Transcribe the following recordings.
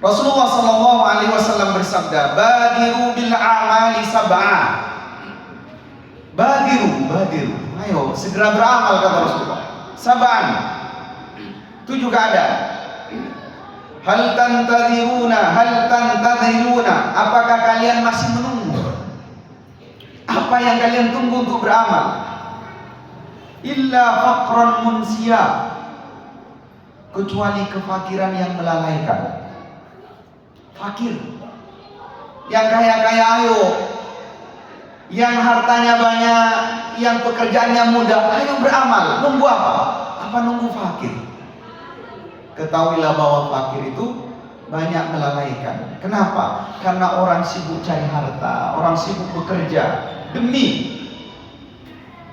Rasulullah sallallahu alaihi wasallam bersabda, "Badiru bil a'mali sab'a." Badiru. Ayo, segera beramal kata Rasulullah. Sab'an. 7 keadaan. Hal tantaziruna. Apakah kalian masih menunggu? Apa yang kalian tunggu untuk beramal? Illa faqran munsiya. Kecuali kefakiran yang melalaikan. Fakir, yang kaya-kaya ayo, yang hartanya banyak, yang pekerjaannya mudah, ayo beramal. Nunggu apa? Apa nunggu fakir? Ketahuilah bahwa fakir itu banyak melalaikan. Kenapa? Karena orang sibuk cari harta, orang sibuk bekerja demi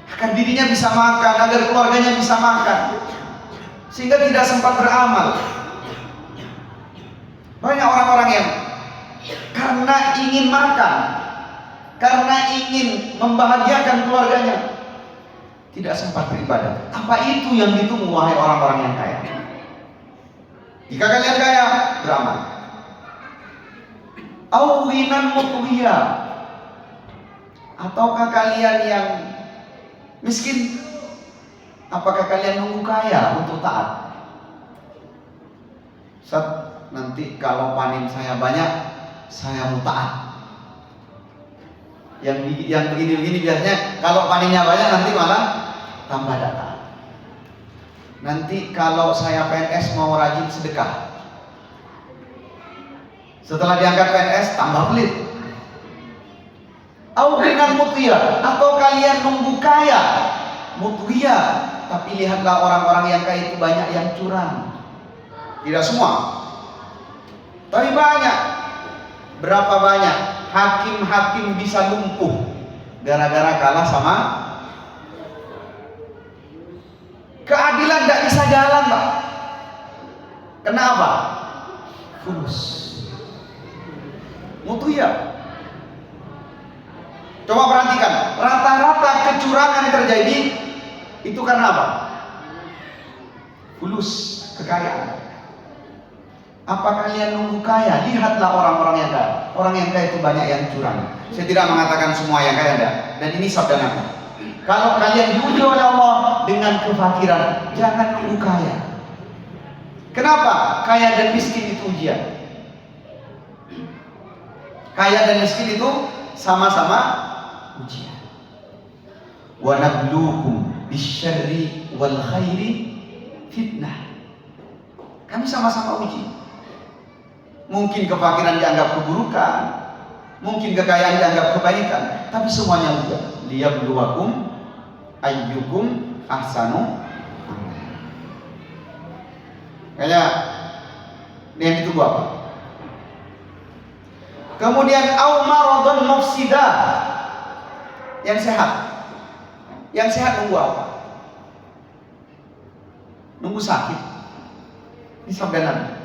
agar dirinya bisa makan, agar keluarganya bisa makan, sehingga tidak sempat beramal. Banyak orang-orang yang karena ingin makan, karena ingin membahagiakan keluarganya, tidak sempat beribadah. Apa itu yang ditunggu wahai orang-orang yang kaya? Jika kalian kaya, beramal. Awinan mutwiya. Ataukah kalian yang miskin? Apakah kalian nunggu kaya untuk taat? Nanti kalau panen saya banyak, saya mau taat. Yang begini-begini biasanya kalau panennya banyak nanti malah tambah taat. Nanti kalau saya PNS mau rajin sedekah. Setelah diangkat PNS tambah pelit. Auhinan mutiyah, atau kalian nunggu kaya mutiyah, tapi lihatlah orang-orang yang kaya itu banyak yang curang. Tidak semua, tapi banyak. Berapa banyak hakim-hakim bisa lumpuh gara-gara kalah sama keadilan, tidak bisa jalan, Pak. Kenapa? Fulus, mutiyah. Coba perhatikan, rata-rata kecurangan yang terjadi itu karena apa? Fulus, kekayaan. Apa kalian nunggu kaya? Lihatlah orang-orang yang kaya. Orang yang kaya itu banyak yang curang. Saya tidak mengatakan semua yang kaya enggak. Dan ini sabda Nabi. Kalau kalian diuji oleh Allah dengan kefakiran, jangan nunggu kaya. Kenapa? Kaya dan miskin itu ujian. Kaya dan miskin itu sama-sama ujian. Wa nabluukum bisyarri wal khairi fitnah. Kami sama-sama uji. Mungkin kefakiran dianggap keburukan, mungkin kekayaan dianggap kebaikan, tapi semuanya ujian. Liyabluwakum ayyukum ahsanu. Kayaknya ini yang ditunggu apa? Kemudian au maradun mufsidah, yang sehat. Yang sehat nunggu apa? Nunggu sakit. Ini sabda Nabi.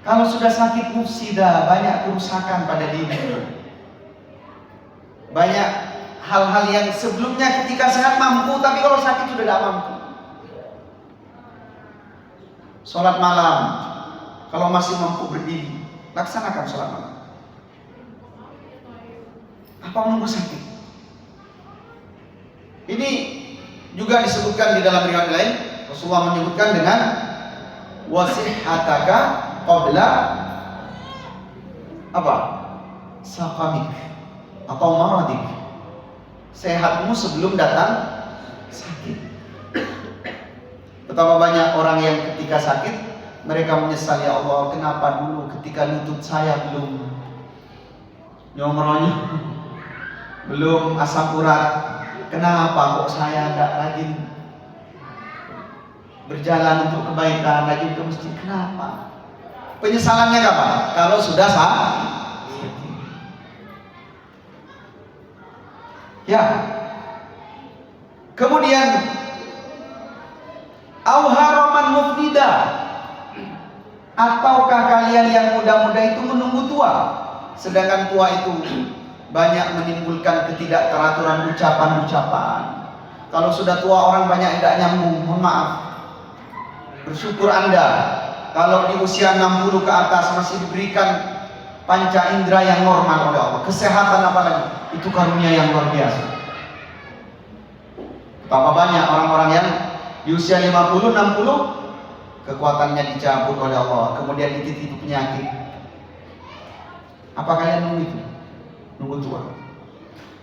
Kalau sudah sakit mufsidah, banyak kerusakan pada diri. Banyak hal-hal yang sebelumnya ketika sehat mampu, tapi kalau sakit sudah tidak mampu. Sholat malam, kalau masih mampu berdiri, laksanakan sholat malam. Apa menunggu sakit? Ini juga disebutkan di dalam riwayat lain. Rasulullah menyebutkan dengan wasihhataka qabla apa? Saqamik atau maradik. Sehatmu sebelum datang sakit. Betapa banyak orang yang ketika sakit mereka menyesal, ya Allah, kenapa dulu ketika lutut saya belum nyomronya, belum asam urat, kenapa kok saya tidak rajin berjalan untuk kebaikan, rajin ke masjid, kenapa? Penyesalannya kapan? Kalau sudah sakit. Ya. Kemudian au haraman mufnida, ataukah kalian yang muda-muda itu menunggu tua, sedangkan tua itu banyak menimbulkan ketidakteraturan ucapan-ucapan. Kalau sudah tua orang banyak tidak nyambung, mohon maaf. Bersyukur Anda kalau di usia 60 ke atas masih diberikan panca indera yang normal oleh Allah, kesehatan apalagi, itu karunia yang luar biasa. Betapa banyak orang-orang yang di usia 50, 60 kekuatannya dicabut oleh Allah, kemudian dititipu penyakit. Apa kalian nunggu itu? Nunggu tua.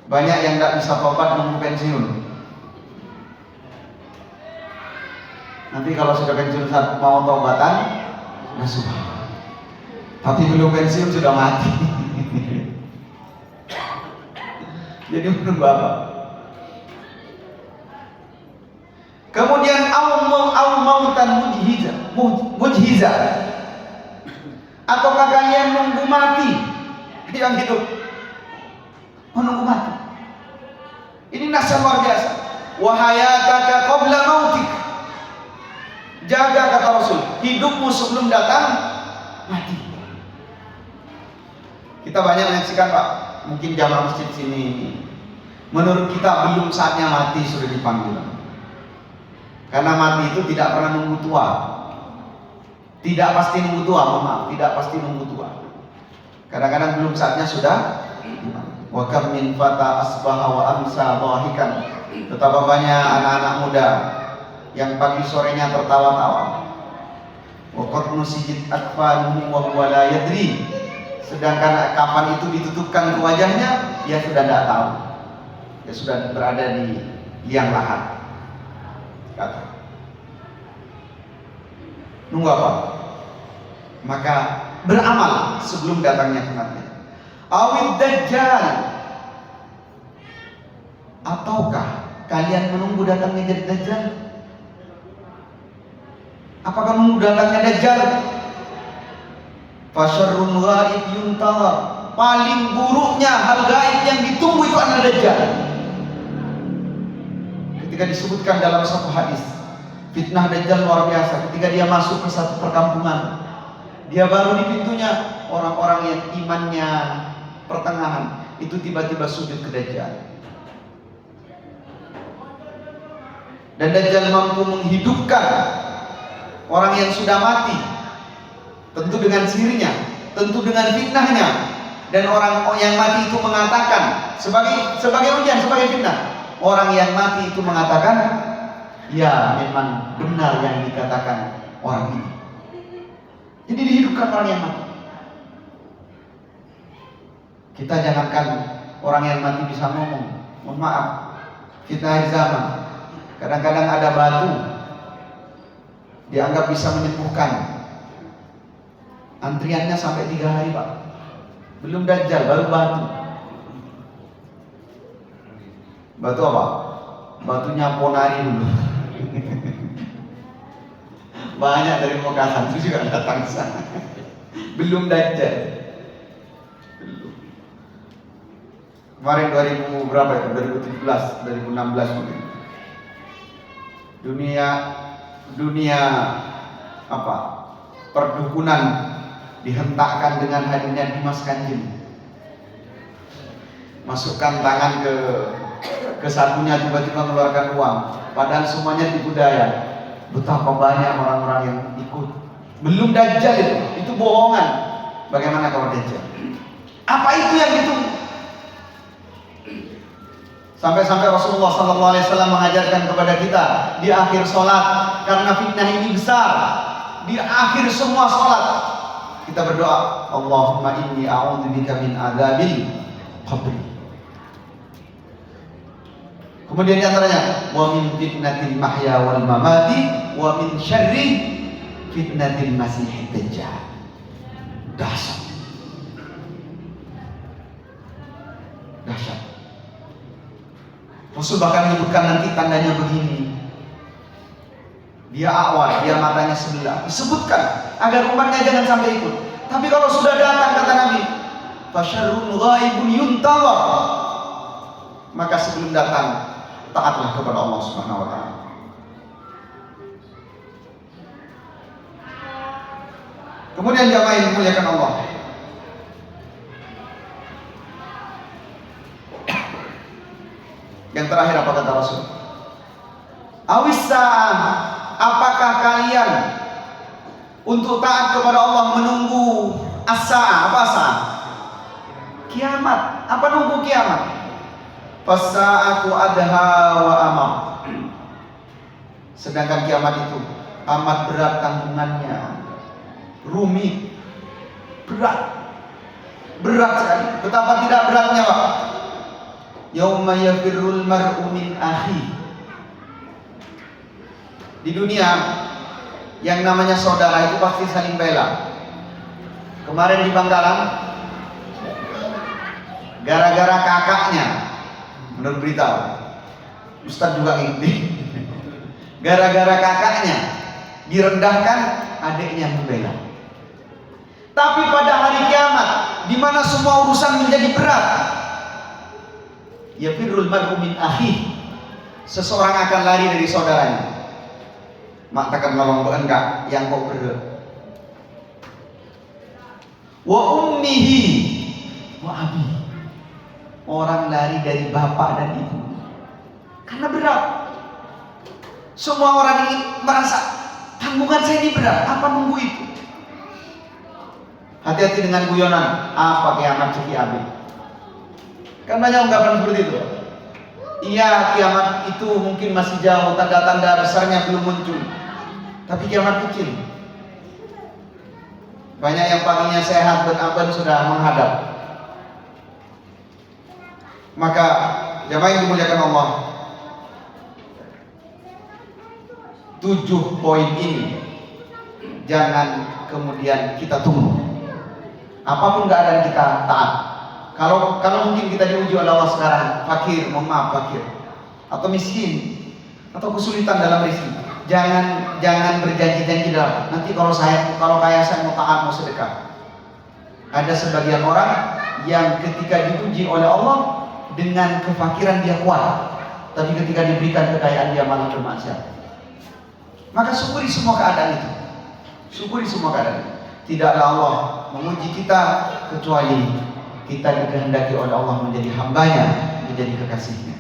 Banyak yang tidak bisa tobat nunggu pensiun. Nanti kalau sudah pensiun saat mau tobatan, nasuh. Tapi belum pensiun sudah mati. Jadi menunggu apa? Kemudian mautan mujhiza. Ataukah kalian nunggu mati? Yang hidup menunggu mati. Ini nasihat luar biasa. Wahayataka qabla mautik. Jaga, kata Rasul, hidupmu sebelum datang mati. Kita banyak menyaksikan, Pak, mungkin jamaah masjid sini, menurut kita belum saatnya mati sudah dipanggil. Karena mati itu tidak pernah nunggu tua. Tidak pasti nunggu tua, maaf, tidak pasti nunggu tua. Kadang-kadang belum saatnya sudah. Wa kam min fata asbaha wa amsa dhahikan. Betapa banyak anak-anak muda yang pagi sorenya tertawa-tawa. Wa qad nusijit atfanuhu wa huwa la yadri. Sedangkan kapan itu ditutupkan ke wajahnya, dia sudah tidak tahu. Dia sudah berada di liang lahat. Kata. Nunggu apa? Maka beramal sebelum datangnya kematian. Awid dajjal. Ataukah kalian menunggu datangnya dajjal? Apakah menunggu datangnya dajjal? Fasyarrun ghaib yuntazar. Paling buruknya hal gaib yang ditunggu itu adalah dajjal. Ketika disebutkan dalam satu hadis, fitnah dajjal luar biasa. Ketika dia masuk ke satu perkampungan, dia baru di pintunya, orang-orang yang imannya pertengahan itu tiba-tiba sujud ke dajjal. Dan dajjal mampu menghidupkan orang yang sudah mati, tentu dengan sihirnya, tentu dengan fitnahnya. Dan orang yang mati itu mengatakan sebagai ujian, sebagai fitnah. Orang yang mati itu mengatakan, ya memang benar yang dikatakan orang ini. Jadi dihidupkan orang yang mati. Kita jangankan orang yang mati bisa ngomong. Mohon maaf, fitnah zaman. Kadang-kadang ada batu dianggap bisa menyembuhkan. Antriannya sampai 3 hari, Pak. Belum dajjal, baru batu. Batu apa? Batunya ponari dulu. Banyak dari Makassar itu juga datang ke sana. Belum dajjal. Belum. Kemarin 2000 berapa itu? 2017, 2016 mungkin. Dunia apa? Perdukunan dihentakkan dengan hadirnya Dimas Kanjeng. Masukkan tangan ke sakunya, tiba-tiba mengeluarkan uang. Padahal semuanya tipu daya. Betapa banyak orang-orang yang ikut. Belum dajjal itu bohongan. Bagaimana kalau dajjal? Apa itu yang ditunggu? Sampai-sampai Rasulullah SAW mengajarkan kepada kita di akhir sholat, karena fitnah ini besar. Di akhir semua sholat kita berdoa, Allahumma inni a'udzubika min adzabil qabr. Kemudian di antaranya, wa min fitnatil mahya wal mamati wa min syarri fitnatil masihid dajjal. Dahsyat. Dahsyat. Rasul bahkan menyebutkan nanti tandanya begini. Dia awal, dia matanya sebelah. Disebutkan agar umatnya jangan sampai ikut. Tapi kalau sudah datang, kata Nabi, fasyarrun ghaibun yuntazar. Maka sebelum datang, taatlah kepada Allah Subhanahu wa taala. Kemudian jamaah yang dimuliakan Allah. Yang terakhir apa kata Rasul? Awissa, apakah kalian untuk taat kepada Allah, menunggu as-sa'ah. Apa as-sa'ah? Kiamat. Apa nunggu kiamat? Fas-sa'atu adha wa amam. Sedangkan kiamat itu amat berat tanggungannya, rumit, berat sekali. Betapa tidak beratnya, Pak. Yauma yafirrul mar'u min akhi. Di dunia yang namanya saudara itu pasti saling bela. Kemarin di Bangkalan, gara-gara kakaknya, menurut berita, Ustadz juga ngikutin, gara-gara kakaknya direndahkan, adiknya membela. Tapi pada hari kiamat, di mana semua urusan menjadi berat, yafirrul mar'u min akhi, seseorang akan lari dari saudaranya. Mak takkan nolong enggak yang kau berat. Wa ummihi wa abi, orang lari dari bapak dan ibu karena berat. Semua orang ini merasa tanggungan saya ini berat, apa nunggu itu? Hati-hati dengan guyonan apa kiamat ceki abi. Kan banyak ungkapan seperti itu. Iya, kiamat itu mungkin masih jauh, tanda-tanda besarnya belum muncul, tapi kiamat kecil. Banyak yang paginya sehat ben sudah menghadap. Maka jamaah yang dimuliakan Allah, 7 poin ini jangan kemudian kita tunggu. Apapun keadaan kita taat. Kalau mungkin kita diuji oleh Allah sekarang, fakir, mohon maaf fakir, atau miskin, atau kesulitan dalam rezeki, jangan berjanji-janji dalam. Nanti kalau kaya saya mau taat, mau sedekah. Ada sebagian orang yang ketika diuji oleh Allah dengan kefakiran dia kuat, tapi ketika diberikan kekayaan dia malah bermaksiat. Maka syukuri semua keadaan itu. Syukuri semua keadaan itu. Tidaklah Allah menguji kita kecuali kita dikehendaki oleh Allah menjadi hambanya, menjadi kekasihnya.